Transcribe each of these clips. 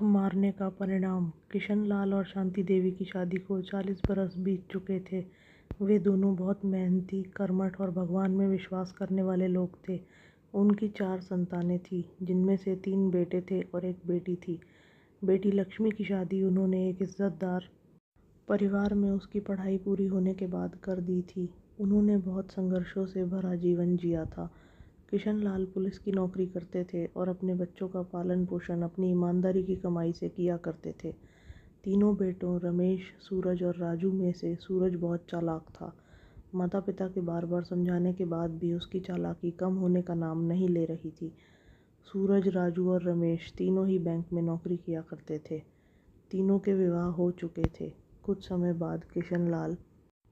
मारने का परिणाम। किशन लाल और शांति देवी की शादी को 40 बरस बीत चुके थे। वे दोनों बहुत मेहनती, कर्मठ और भगवान में विश्वास करने वाले लोग थे। उनकी 4 संतानें थीं, जिनमें से 3 बेटे थे और 1 बेटी थी। बेटी लक्ष्मी की शादी उन्होंने एक इज्जतदार परिवार में उसकी पढ़ाई पूरी होने के बाद कर दी थी। उन्होंने बहुत संघर्षों से भरा जीवन जिया था। किशन लाल पुलिस की नौकरी करते थे और अपने बच्चों का पालन पोषण अपनी ईमानदारी की कमाई से किया करते थे। तीनों बेटों रमेश, सूरज और राजू में से सूरज बहुत चालाक था। माता पिता के बार बार समझाने के बाद भी उसकी चालाकी कम होने का नाम नहीं ले रही थी। सूरज, राजू और रमेश तीनों ही बैंक में नौकरी किया करते थे। तीनों के विवाह हो चुके थे। कुछ समय बाद किशन लाल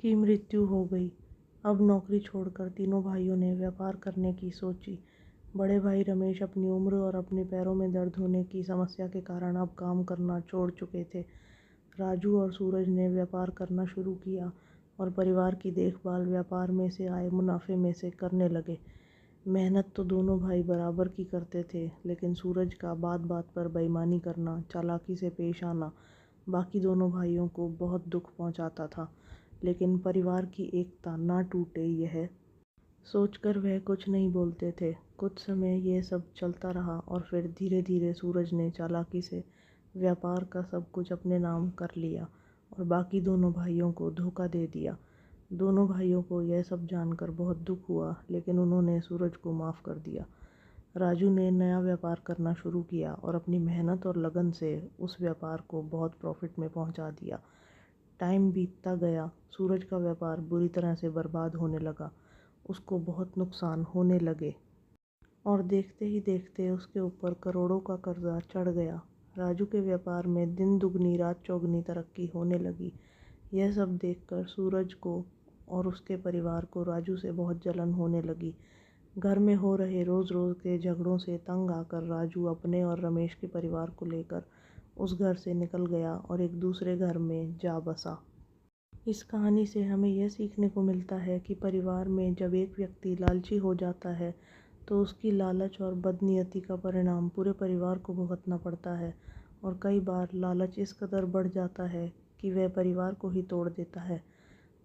की मृत्यु हो गई। अब नौकरी छोड़कर तीनों भाइयों ने व्यापार करने की सोची। बड़े भाई रमेश अपनी उम्र और अपने पैरों में दर्द होने की समस्या के कारण अब काम करना छोड़ चुके थे। राजू और सूरज ने व्यापार करना शुरू किया और परिवार की देखभाल व्यापार में से आए मुनाफे में से करने लगे। मेहनत तो दोनों भाई बराबर की करते थे, लेकिन सूरज का बात बात पर बेईमानी करना, चालाकी से पेश आना बाकी दोनों भाइयों को बहुत दुख पहुंचाता था। लेकिन परिवार की एकता ना टूटे, यह सोचकर वह कुछ नहीं बोलते थे। कुछ समय यह सब चलता रहा और फिर धीरे धीरे सूरज ने चालाकी से व्यापार का सब कुछ अपने नाम कर लिया और बाकी दोनों भाइयों को धोखा दे दिया। दोनों भाइयों को यह सब जानकर बहुत दुख हुआ, लेकिन उन्होंने सूरज को माफ़ कर दिया। राजू ने नया व्यापार करना शुरू किया और अपनी मेहनत और लगन से उस व्यापार को बहुत प्रॉफिट में पहुंचा दिया। टाइम बीतता गया, सूरज का व्यापार बुरी तरह से बर्बाद होने लगा। उसको बहुत नुकसान होने लगे और देखते ही देखते उसके ऊपर करोड़ों का कर्जा चढ़ गया। राजू के व्यापार में दिन दुगनी रात चौगुनी तरक्की होने लगी। यह सब देखकर सूरज को और उसके परिवार को राजू से बहुत जलन होने लगी। घर में हो रहे रोज़ रोज़ के झगड़ों से तंग आकर राजू अपने और रमेश के परिवार को लेकर उस घर से निकल गया और एक दूसरे घर में जा बसा। इस कहानी से हमें यह सीखने को मिलता है कि परिवार में जब एक व्यक्ति लालची हो जाता है तो उसकी लालच और बदनीयती का परिणाम पूरे परिवार को भुगतना पड़ता है, और कई बार लालच इस कदर बढ़ जाता है कि वह परिवार को ही तोड़ देता है।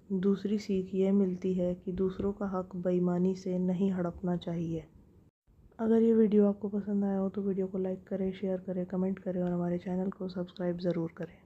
दूसरी सीख यह मिलती है कि दूसरों का हक बेईमानी से नहीं हड़पना चाहिए। अगर ये वीडियो आपको पसंद आया हो तो वीडियो को लाइक करें, शेयर करें, कमेंट करें और हमारे चैनल को सब्सक्राइब ज़रूर करें।